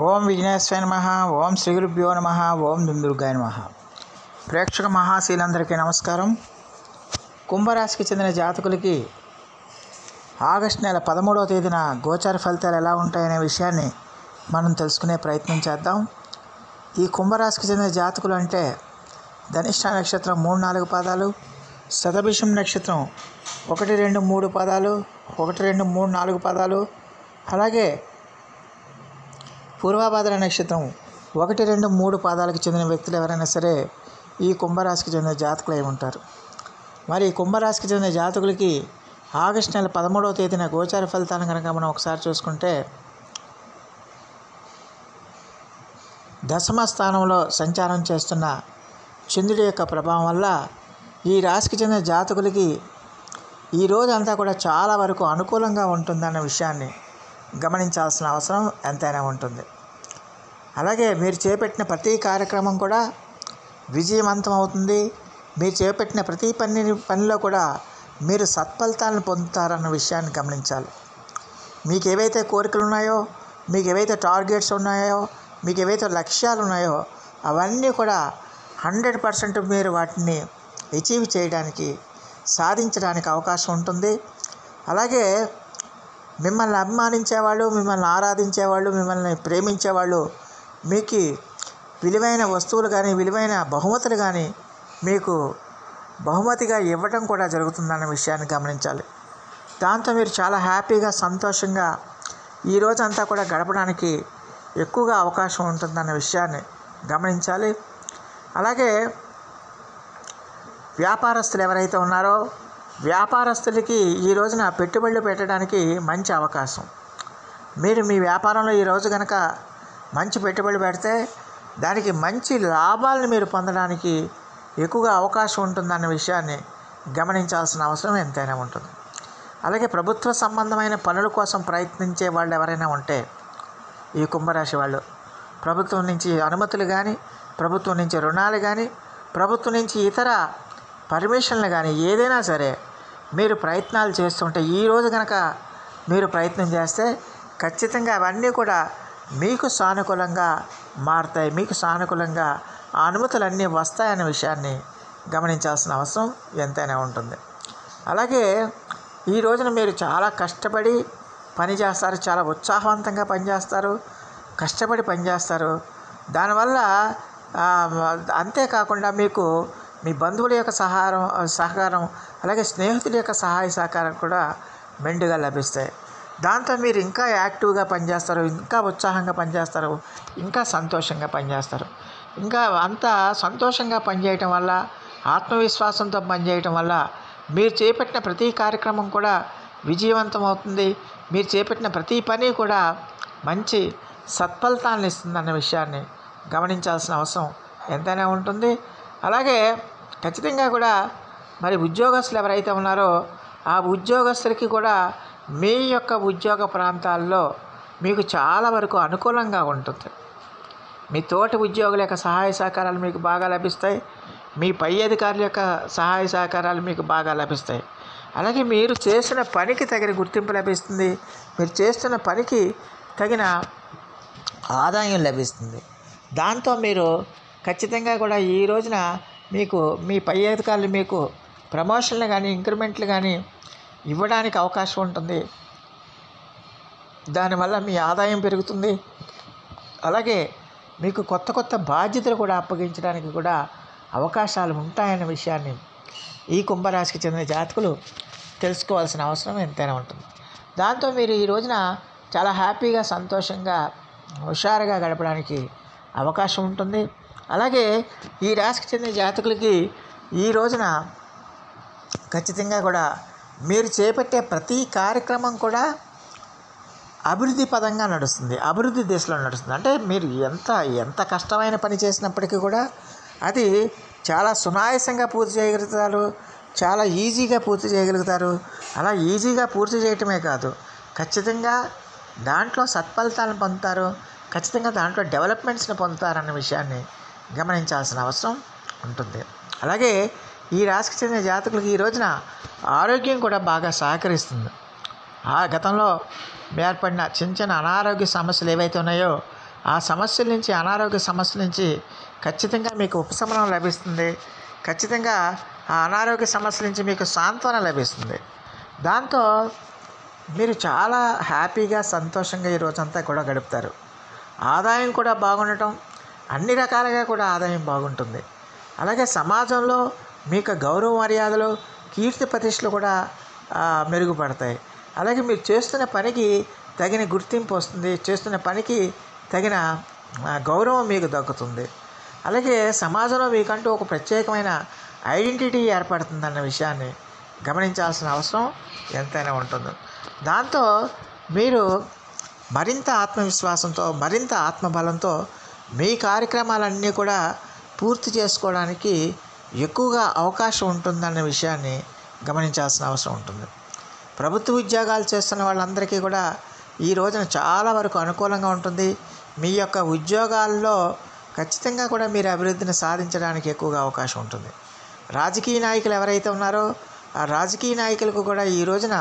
ఓం విఘ్నేశ్వరాయ నమః. ఓం శ్రీ గురుభ్యో నమః. ఓం దుందుర్గాయ నమః. ప్రేక్షక మహాశీలందరికీ నమస్కారం. కుంభరాశికి చెందిన జాతకులకి ఆగస్టు నెల 13వ తేదీన గోచార ఫలితాలు ఎలా ఉంటాయనే విషయాన్ని మనం తెలుసుకునే ప్రయత్నం చేద్దాం. ఈ కుంభరాశికి చెందిన జాతకులు అంటే ధనిష్ట నక్షత్రం 3-4 పాదాలు, శతభిషం నక్షత్రం 1-2-3 పాదాలు, 1-2-3-4 పాదాలు, అలాగే పూర్వభాద్ర నక్షత్రం 1-2-3 పాదాలకు చెందిన వ్యక్తులు ఎవరైనా సరే ఈ కుంభరాశికి చెందిన జాతకులు అయి ఉంటారు. మరి ఈ కుంభరాశికి చెందిన జాతకులకి ఆగస్టు నెల 13వ తేదీన గోచార ఫలితాలను కనుక మనం ఒకసారి చూసుకుంటే, దశమ స్థానంలో సంచారం చేస్తున్న చంద్రుడి యొక్క ప్రభావం వల్ల ఈ రాశికి చెందిన జాతకులకి ఈ రోజంతా కూడా చాలా వరకు అనుకూలంగా ఉంటుందన్న విషయాన్ని గమనించాల్సిన అవసరం ఎంతైనా ఉంటుంది. అలాగే మీరు చేపట్టిన ప్రతి కార్యక్రమం కూడా విజయవంతం అవుతుంది. మీరు చేపట్టిన ప్రతి పనిలో కూడా మీరు సత్ఫలితాలను పొందుతారన్న విషయాన్ని గమనించాలి. మీకు ఏవైతే కోరికలు ఉన్నాయో, మీకు ఏవైతే టార్గెట్స్ ఉన్నాయో, మీకు ఏవైతే లక్ష్యాలు ఉన్నాయో అవన్నీ కూడా 100% మీరు వాటిని అచీవ్ చేయడానికి, సాధించడానికి అవకాశం ఉంటుంది. అలాగే మిమ్మల్ని అభిమానించేవాళ్ళు, మిమ్మల్ని ఆరాధించేవాళ్ళు, మిమ్మల్ని ప్రేమించేవాళ్ళు మీకు విలువైన వస్తువులు కానీ, విలువైన బహుమతులు కానీ మీకు బహుమతిగా ఇవ్వడం కూడా జరుగుతుందన్న విషయాన్ని గమనించాలి. దాంతో మీరు చాలా హ్యాపీగా, సంతోషంగా ఈ రోజంతా కూడా గడపడానికి ఎక్కువగా అవకాశం ఉంటుందన్న విషయాన్ని గమనించాలి. అలాగే వ్యాపారస్తులు ఎవరైతే ఉన్నారో వ్యాపారస్తులకి ఈ రోజున పెట్టుబడులు పెట్టడానికి మంచి అవకాశం. మీరు మీ వ్యాపారంలో ఈరోజు కనుక మంచి పెట్టుబడి పెడితే దానికి మంచి లాభాలను మీరు పొందడానికి ఎక్కువగా అవకాశం ఉంటుందన్న విషయాన్ని గమనించాల్సిన అవసరం ఎంతైనా ఉంటుంది. అలాగే ప్రభుత్వ సంబంధమైన పనుల కోసం ప్రయత్నించే వాళ్ళు ఎవరైనా ఉంటే ఈ కుంభరాశి వాళ్ళు ప్రభుత్వం నుంచి అనుమతులు కానీ, ప్రభుత్వం నుంచి రుణాలు కానీ, ప్రభుత్వం నుంచి ఇతర పర్మిషన్లు కానీ ఏదైనా సరే మీరు ప్రయత్నాలు చేస్తుంటే ఈరోజు కనుక మీరు ప్రయత్నం చేస్తే ఖచ్చితంగా అవన్నీ కూడా మీకు సానుకూలంగా మారుతాయి. మీకు సానుకూలంగా ఆ అనుమతులన్నీ వస్తాయనే విషయాన్ని గమనించాల్సిన అవసరం ఎంతైనా ఉంటుంది. అలాగే ఈ రోజున మీరు చాలా కష్టపడి పని చేస్తారు, చాలా ఉత్సాహవంతంగా పనిచేస్తారు, కష్టపడి పనిచేస్తారు. దానివల్ల అంతేకాకుండా మీకు మీ బంధువుల యొక్క సహకారం అలాగే స్నేహితుల యొక్క సహాయ సహకారం కూడా మెండుగా లభిస్తాయి. దాంతో మీరు ఇంకా యాక్టివ్గా పనిచేస్తారు, ఇంకా ఉత్సాహంగా పనిచేస్తారు, ఇంకా సంతోషంగా పనిచేస్తారు. ఇంకా అంత సంతోషంగా పనిచేయటం వల్ల, ఆత్మవిశ్వాసంతో పనిచేయటం వల్ల మీరు చేపట్టిన ప్రతి కార్యక్రమం కూడా విజయవంతం అవుతుంది. మీరు చేపట్టిన ప్రతి పని కూడా మంచి సత్ఫలితాలను ఇస్తుందన్న విషయాన్ని గమనించాల్సిన అవసరం ఎంతైనా ఉంటుంది. అలాగే ఖచ్చితంగా కూడా మరి ఉద్యోగస్తులు ఎవరైతే ఉన్నారో ఆ ఉద్యోగస్తులకి కూడా మీ యొక్క ఉద్యోగ ప్రాంతాల్లో మీకు చాలా వరకు అనుకూలంగా ఉంటుంది. మీ తోటి ఉద్యోగుల యొక్క సహాయ సహకారాలు మీకు బాగా లభిస్తాయి. మీ పై అధికారుల యొక్క సహాయ సహకారాలు మీకు బాగా లభిస్తాయి. అలాగే మీరు చేసిన పనికి తగిన గుర్తింపు లభిస్తుంది. మీరు చేస్తున్న పనికి తగిన ఆదాయం లభిస్తుంది. దాంతో మీరు ఖచ్చితంగా కూడా ఈ రోజున మీకు మీ పై అధికారులు మీకు ప్రమోషన్లు కానీ, ఇంక్రిమెంట్లు కానీ ఇవ్వడానికి అవకాశం ఉంటుంది. దానివల్ల మీ ఆదాయం పెరుగుతుంది. అలాగే మీకు కొత్త కొత్త బాధ్యతలు కూడా అప్పగించడానికి కూడా అవకాశాలు ఉంటాయన్న విషయాన్ని ఈ కుంభరాశికి చెందిన జాతకులు తెలుసుకోవాల్సిన అవసరం ఎంతైనా ఉంటుంది. దాంతో మీరు ఈ రోజున చాలా హ్యాపీగా, సంతోషంగా, హుషారుగా గడపడానికి అవకాశం ఉంటుంది. అలాగే ఈ రాశికి చెందిన జాతకులకి ఈ రోజున ఖచ్చితంగా కూడా మీరు చేపట్టే ప్రతి కార్యక్రమం కూడా అభివృద్ధి పదంగా నడుస్తుంది, అభివృద్ధి దిశలో నడుస్తుంది. అంటే మీరు ఎంత కష్టమైన పని చేసినప్పటికీ కూడా అది చాలా సునాయాసంగా పూర్తి చేయగలుగుతారు, చాలా ఈజీగా పూర్తి చేయగలుగుతారు. అలా ఈజీగా పూర్తి చేయటమే కాదు, ఖచ్చితంగా దాంట్లో సత్ఫలితాలను పొందుతారు, ఖచ్చితంగా దాంట్లో డెవలప్మెంట్స్ని పొందుతారన్న విషయాన్ని గమనించాల్సిన అవసరం ఉంటుంది. అలాగే ఈ రాశికి చెందిన జాతకులకు ఈ రోజున ఆరోగ్యం కూడా బాగా సహకరిస్తుంది. ఆ గతంలో ఏర్పడిన చిన్న చిన్న అనారోగ్య సమస్యలు ఏవైతే ఉన్నాయో ఆ సమస్యల నుంచి, అనారోగ్య సమస్యల నుంచి ఖచ్చితంగా మీకు ఉపశమనం లభిస్తుంది. ఖచ్చితంగా ఆ అనారోగ్య సమస్యల నుంచి మీకు సాంత్వన లభిస్తుంది. దాంతో మీరు చాలా హ్యాపీగా, సంతోషంగా ఈ రోజంతా కూడా గడుపుతారు. ఆదాయం కూడా బాగుండటం, అన్ని రకాలుగా కూడా ఆదాయం బాగుంటుంది. అలాగే సమాజంలో మీకు గౌరవ మర్యాదలు, కీర్తి ప్రతిష్టలు కూడా మెరుగుపడతాయి. అలాగే మీరు చేస్తున్న పనికి తగిన గుర్తింపు వస్తుంది. చేస్తున్న పనికి తగిన గౌరవం మీకు దక్కుతుంది. అలాగే సమాజంలో మీకంటూ ఒక ప్రత్యేకమైన ఐడెంటిటీ ఏర్పడుతుందన్న విషయాన్ని గమనించాల్సిన అవసరం ఎంతైనా ఉంటుంది. దాంతో మీరు మరింత ఆత్మవిశ్వాసంతో, మరింత ఆత్మబలంతో మీ కార్యక్రమాలన్నీ కూడా పూర్తి చేసుకోవడానికి ఎక్కువగా అవకాశం ఉంటుందన్న విషయాన్ని గమనించాల్సిన అవసరం ఉంటుంది. ప్రభుత్వ ఉద్యోగాలు చేస్తున్న వాళ్ళందరికీ కూడా ఈ రోజున చాలా వరకు అనుకూలంగా ఉంటుంది. మీ యొక్క ఉద్యోగాల్లో ఖచ్చితంగా కూడా మీరు అభివృద్ధిని సాధించడానికి ఎక్కువగా అవకాశం ఉంటుంది. రాజకీయ నాయకులు ఎవరైతే ఉన్నారో ఆ రాజకీయ నాయకులకు కూడా ఈ రోజున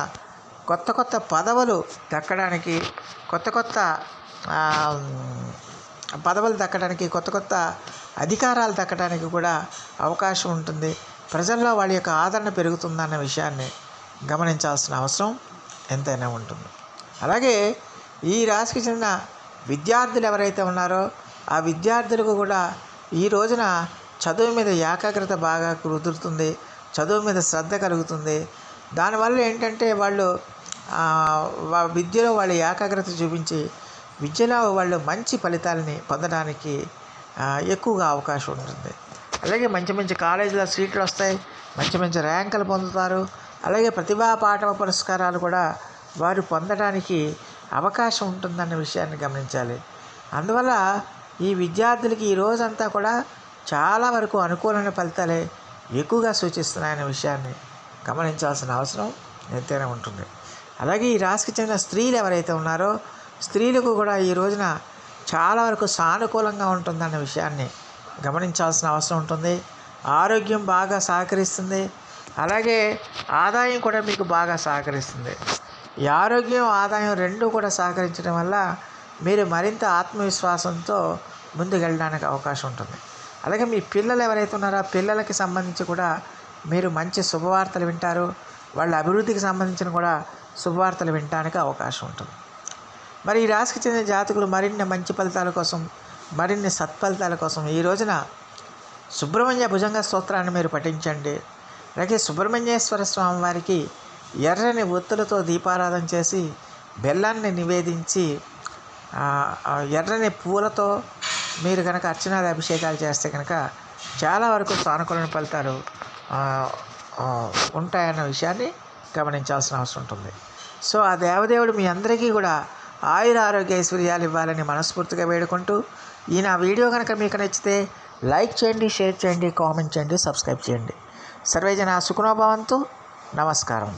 కొత్త కొత్త పదవులు దక్కడానికి, కొత్త కొత్త అధికారాలు దక్కడానికి కూడా అవకాశం ఉంటుంది. ప్రజల్లో వాళ్ళ యొక్క ఆదరణ పెరుగుతుందన్న విషయాన్ని గమనించాల్సిన అవసరం ఎంతైనా ఉంటుంది. అలాగే ఈ రాశికి చెందిన విద్యార్థులు ఎవరైతే ఉన్నారో ఆ విద్యార్థులకు కూడా ఈ రోజున చదువు మీద ఏకాగ్రత బాగా కుదురుతుంది. చదువు మీద శ్రద్ధ కలుగుతుంది. దానివల్ల ఏంటంటే వాళ్ళు విద్యలో వాళ్ళు ఏకాగ్రత చూపించి విద్యలో వాళ్ళు మంచి ఫలితాలని పొందడానికి ఎక్కువగా అవకాశం ఉంటుంది. అలాగే మంచి మంచి కాలేజీలో సీట్లు వస్తాయి. మంచి మంచి ర్యాంకులు పొందుతారు. అలాగే ప్రతిభా పాఠవ పురస్కారాలు కూడా వారు పొందడానికి అవకాశం ఉంటుందన్న విషయాన్ని గమనించాలి. అందువల్ల ఈ విద్యార్థులకి ఈ రోజంతా కూడా చాలా వరకు అనుకూలమైన ఫలితాలే ఎక్కువగా సూచిస్తున్నాయనే విషయాన్ని గమనించాల్సిన అవసరం ఎంతైనా ఉంటుంది. అలాగే ఈ రాశికి చెందిన స్త్రీలు ఎవరైతే ఉన్నారో స్త్రీలకు కూడా ఈ రోజున చాలా వరకు సానుకూలంగా ఉంటుందన్న విషయాన్ని గమనించాల్సిన అవసరం ఉంటుంది. ఆరోగ్యం బాగా సహకరిస్తుంది. అలాగే ఆదాయం కూడా మీకు బాగా సహకరిస్తుంది. ఈ ఆరోగ్యం, ఆదాయం రెండూ కూడా సహకరించడం వల్ల మీరు మరింత ఆత్మవిశ్వాసంతో ముందుకెళ్ళడానికి అవకాశం ఉంటుంది. అలాగే మీ పిల్లలు ఎవరైతే ఉన్నారో పిల్లలకి సంబంధించి కూడా మీరు మంచి శుభవార్తలు వింటారు. వాళ్ళ అభివృద్ధికి సంబంధించిన కూడా శుభవార్తలు వినడానికి అవకాశం ఉంటుంది. మరి ఈ రాశికి చెందిన జాతకులు మరిన్ని మంచి ఫలితాల కోసం, మరిన్ని సత్ఫలితాల కోసం ఈ రోజున సుబ్రహ్మణ్య భుజంగ స్తోత్రాన్ని మీరు పఠించండి. అలాగే సుబ్రహ్మణ్యేశ్వర స్వామి వారికి ఎర్రని ఒత్తులతో దీపారాధన చేసి బెల్లాన్ని నివేదించి ఎర్రని పూలతో మీరు కనుక అర్చనాది అభిషేకాలు చేస్తే కనుక చాలా వరకు సానుకూల ఫలితాలు ఉంటాయన్న విషయాన్ని గమనించాల్సిన అవసరం ఉంటుంది. సో ఆ దేవదేవుడు మీ అందరికీ కూడా ఆయుర ఆరోగ్య ఐశ్వర్యాలు ఇవ్వాలని మనస్ఫూర్తిగా వేడుకుంటూ ఈ నా వీడియో కనుక మీకు నచ్చితే లైక్ చేయండి, షేర్ చేయండి, కామెంట్ చేయండి, సబ్స్క్రైబ్ చేయండి. సర్వేజన సుఖనో భవంతు. నమస్కారం.